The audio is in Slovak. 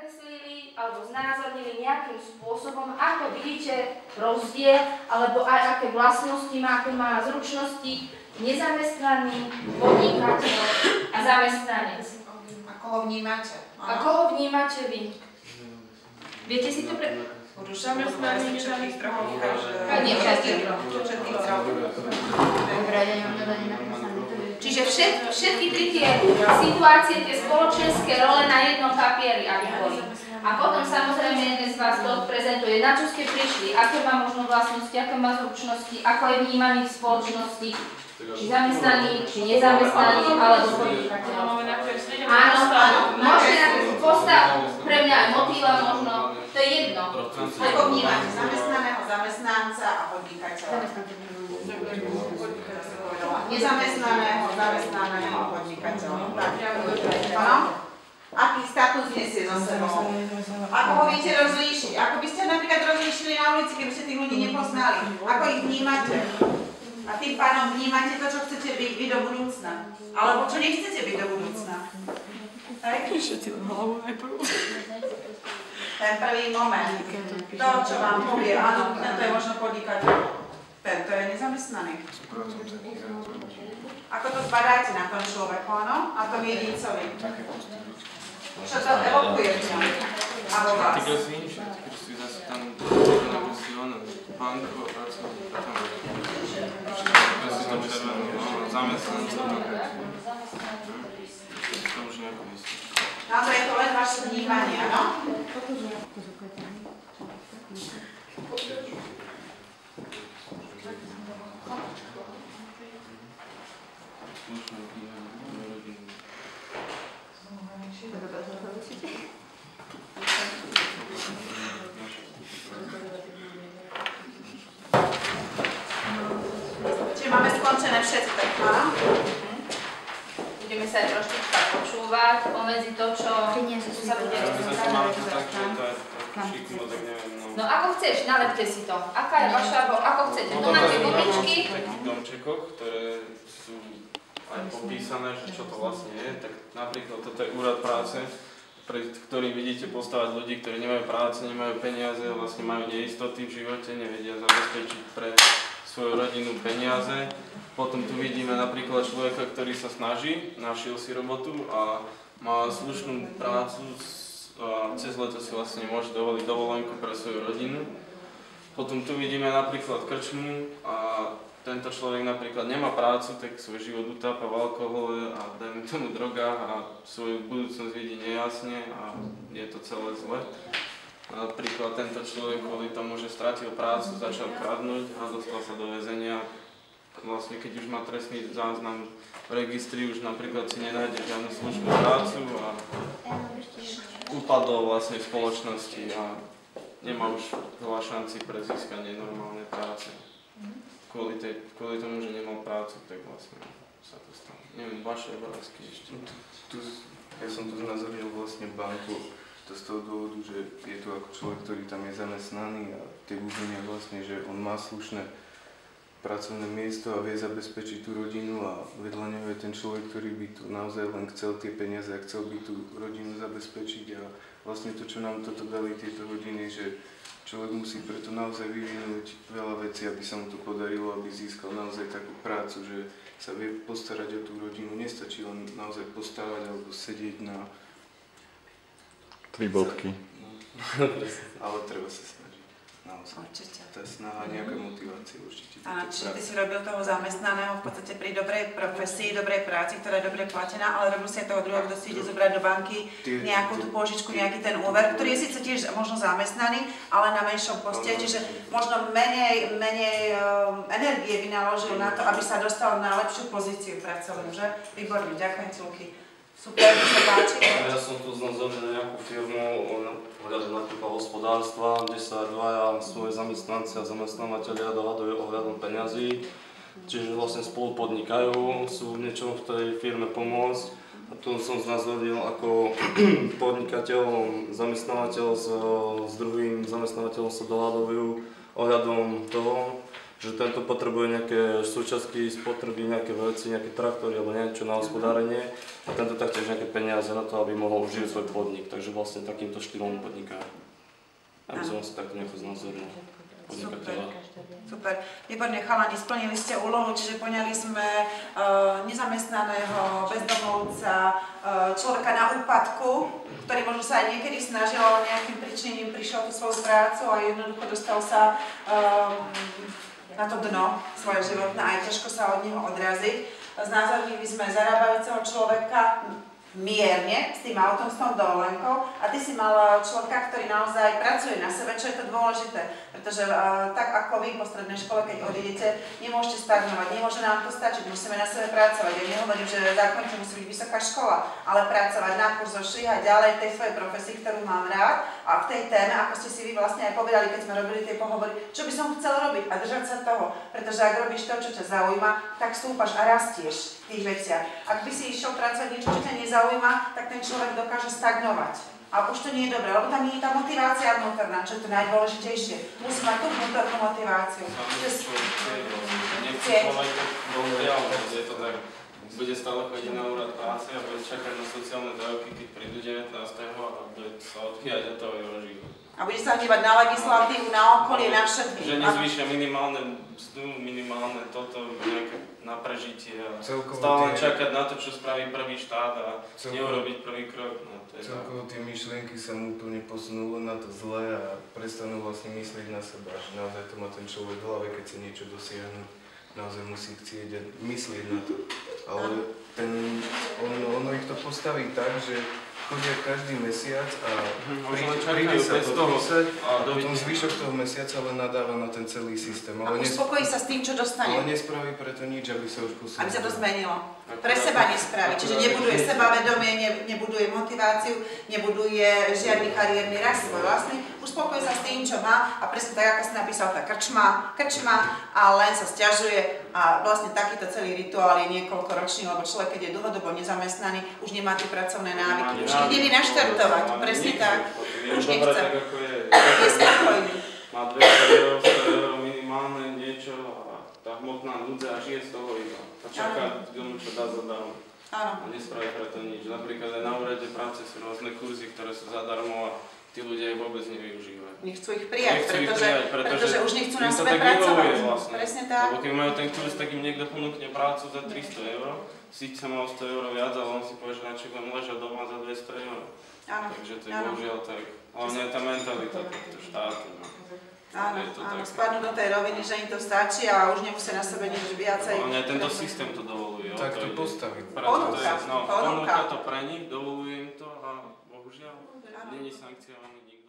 zakreslili alebo znázornili nejakým spôsobom, ako vidíte rozdiel, alebo aj aké vlastnosti má, aké má zručnosti nezamestnaný, podnikateľ a zamestnanec. Ako ho vnímate? Ako ho vnímate vy? Viete si to Budú zamestnaní, všetkých trhov ukáže. Nie, všetkých trhov. Čiže všetky tri tie situácie, tie spoločenské role na jednom papieri, aby boli. A potom samozrejme jeden z vás to odprezentuje, na čo ste prišli, aké má možno vlastnosti, aké má zručnosti, ako je vnímaný v spoločnosti, či zamestnaný, či nezamestnaný, alebo podnikateľ. Áno, môžete na tú postavu, pre mňa aj motýla možno, to je jedno. Ako vnímate zamestnaného, zamestnanca a podnikateľa? Nezamestnaného, zamestnaného a podnikateľa. Áno? Aký status nesie so sebou? Ako ho viete rozlíšiť? Ako by ste napríklad rozlíšili na ulici, keby ste tých ľudí nepoznali? Ako ich vnímate? A tým pádom vnímate to, čo chcete byť vy do budúcna. Alebo čo nechcete byť do budúcna. Ten prvý moment. To, čo vám povie, áno, tento je možno podnikateľ. Tento je nezamestnaný. Ako to zbadáte na tom človeku, áno? Na tom jedincovi. Čo to evokuje v ňom? A vo vás? Naozaj je to len vaše vnímanie, áno? Čiže máme skončené všetko, áno? Budeme sa aj trošku počúvať, pomedzi to, čo sa bude No ako chceš, nalepte si to. Aká je vaša, ako chcete, to máte gumičky? V takých domčekoch, ktoré sú aj popísané, že čo to vlastne je, tak napríklad toto je úrad práce, pred ktorým vidíte postavať ľudí, ktorí nemajú práce, nemajú peniaze, vlastne majú neistoty v živote, nevedia zabezpečiť pre svoju rodinu peniaze. Potom tu vidíme napríklad človeka, ktorý sa snaží, našiel si robotu a má slušnú prácu, a cez leto si vlastne môže dovoliť dovolenku pre svoju rodinu. Potom tu vidíme napríklad krčmu a tento človek napríklad nemá prácu, tak svoj život utápa v alkohole a dajme tomu drogách a svoju budúcnosť vidí nejasne a je to celé zle. Napríklad tento človek kvôli tomu, že stratil prácu, začal kradnúť a dostal sa do väzenia. Vlastne keď už má trestný záznam v registri, už napríklad si nenájde žiadnu slušnú prácu a upadol vlastne v spoločnosti a nemá už veľa šanci pre získanie normálnej práce. Kvôli tomu, že nemal prácu, tak vlastne sa to stalo. Neviem, vaše obrázky ešte. Ja som tu znázornil vlastne banku, to z toho dôvodu, že je tu ako človek, ktorý tam je zamestnaný a tie údania vlastne, že on má slušné pracovné miesto a vie zabezpečiť tú rodinu a vedľa neho je ten človek, ktorý by tu naozaj len chcel tie peniaze a chcel by tú rodinu zabezpečiť a vlastne to, čo nám toto dali tieto hodiny, že človek musí preto naozaj vyvinúť veľa vecí, aby sa mu to podarilo, aby získal naozaj takú prácu, že sa vie postarať o tú rodinu. Nestačí len naozaj postavať alebo sedieť na... 3 bodky. Ale treba sa snažiť. Naozaj. Určite. Tá snaha, nejaká motivácia určite. Áno, čiže ty si robil toho zamestnaného v podstate pri dobrej profesii, dobrej práci, ktorá je dobre platená, ale robil si aj toho druhého, kto si ide zobrať do banky nejakú tú pôžičku, nejaký ten úver, ktorý je síce tiež možno zamestnaný, ale na menšom poste, čiže možno menej energie vynaložil na to, aby sa dostal na lepšiu pozíciu pracovnú, že? Výborne, ďakujem ti, Luky. Super, mi sa páči. Ja som tu znázornil nejakú firmu ohľadom napríklad hospodárstva, kde sa dvaja svoje zamestnanci a zamestnávateľia dohadujú ohľadom peňazí. Čiže vlastne spolu podnikajú, sú v niečom v tej firme pomôcť. A tu som znázornil ako podnikateľ, zamestnávateľ s druhým zamestnávateľom sa dohadujú ohľadom toho, že tento potrebuje nejaké súčiastky spotreby, nejaké veci, nejaké traktory alebo niečo na hospodárenie a tento taktiež nejaké peniaze na to, aby mohol užiť svoj podnik. Takže vlastne takýmto štýlom podniká. Aby som si takto nechal znázornil podnikateľa. Super. Výborne, chalani, splnili ste úlohu, čiže poňali sme nezamestnaného, bezdomovca, človeka na úpadku, ktorý možno sa aj niekedy snažil, ale nejakým príčinením prišiel tú svoju prácu a jednoducho dostal sa na to dno svoje životné a aj ťažko sa od neho odraziť. Znázornili sme zarábajúceho človeka mierne s tým autom, s tou dovolenkou a ty si mal človeka, ktorý naozaj pracuje na sebe, čo je to dôležité, pretože tak ako vy po strednej škole, keď odídete, nemôžete stagnovať, nemôže nám to stačiť, musíme na sebe pracovať. Ja nehovorím, že zákonite musí byť vysoká škola, ale pracovať na kurzoch, šíhať ďalej v tej svojej profesii, ktorú mám rád a v tej téme, ako ste si vy vlastne aj povedali, keď sme robili tie pohovory, čo by som chcel robiť a držať sa toho, pretože ak robíš to, čo ťa zaujíma, tak stúpaš a rastieš v tých veciach. Ak by si išiel pracovať niečo, čo ťa nezaujíma, tak ten človek dokáže stagnovať. A už to nie je dobré, lebo tam nie je tá motivácia vnútorná, čo je to najdôležitejšie. Musí mať tú vnútornú motiváciu. Nechce človek reálne, je to tak. Bude stále chodiť na úrad práce a bude čakať na sociálne dávky, keď prídu 19. a bude sa odchýľať od toho jeho života. A bude sa hnevať na legislatívu, na okolie, na všetky. Že nezvýšia minimálne mzdu, minimálne toto, nejaké na prežitie a stále čakať na to, čo spraví prvý štát a neurobiť prvý krok. No, celkovo tie myšlienky sa mu úplne posunú na to zlé a prestanú vlastne myslieť na seba. Že naozaj to má ten človek v hlave, keď chce niečo dosiahnuť, naozaj musí chcieť a myslieť na to. Ale ono ich to postaví tak, že chodia každý mesiac a príde sa podpísať a potom zvyšok toho mesiaca len nadáva na ten celý systém. A uspokojí sa s tým, čo dostane. Ale nespraví preto nič, aby sa už posunul. Aby sa to zmenilo. Pre seba nespraví. Čiže nebuduje sebavedomie, nebuduje motiváciu, nebuduje žiadny kariérny rast svoj vlastný. Uspokojí sa s tým, čo má a presne tak, ako si napísal, tá krčma a len sa sťažuje a vlastne takýto celý rituál je niekoľkoročný, lebo človek, keď je dlhodobo nezamestnaný, už nemá tie pracovné návyky, už ich nevie naštartovať, presne tak, už nechce, je spokojný. Má 200 eur minimálne niečo a tá hmotná núdza a žije z toho iba. A čaká k tomu, čo dá zadarmo. A nespraví preto nič. Napríklad aj na úrade práce sú rôzne kurzy, ktoré sú zadarmo a tí ľudia ich vôbec nevyužívajú. Nechcú ich prijať, pretože už nechcú na sebe pracovať. Vlastne. Presne tak. Lebo keď majú ten kurz, tak im niekto ponúkne prácu za 300 eur, síce má o 100 eur viac, ale on si povie, že radšej budem ležať doma za 200 eur. Takže to je bohužiaľ tak. Hlavne je tá mentalita tohto štátu. Áno, spadnú do tej roviny, že im to stačí a už nemusia na sebe nič viacej. Hlavne tento systém to dovoluje. Tak to postaví. Ponúka to pre nich, dovoluje im to a bohužiaľ nie je sankciovaný nikto.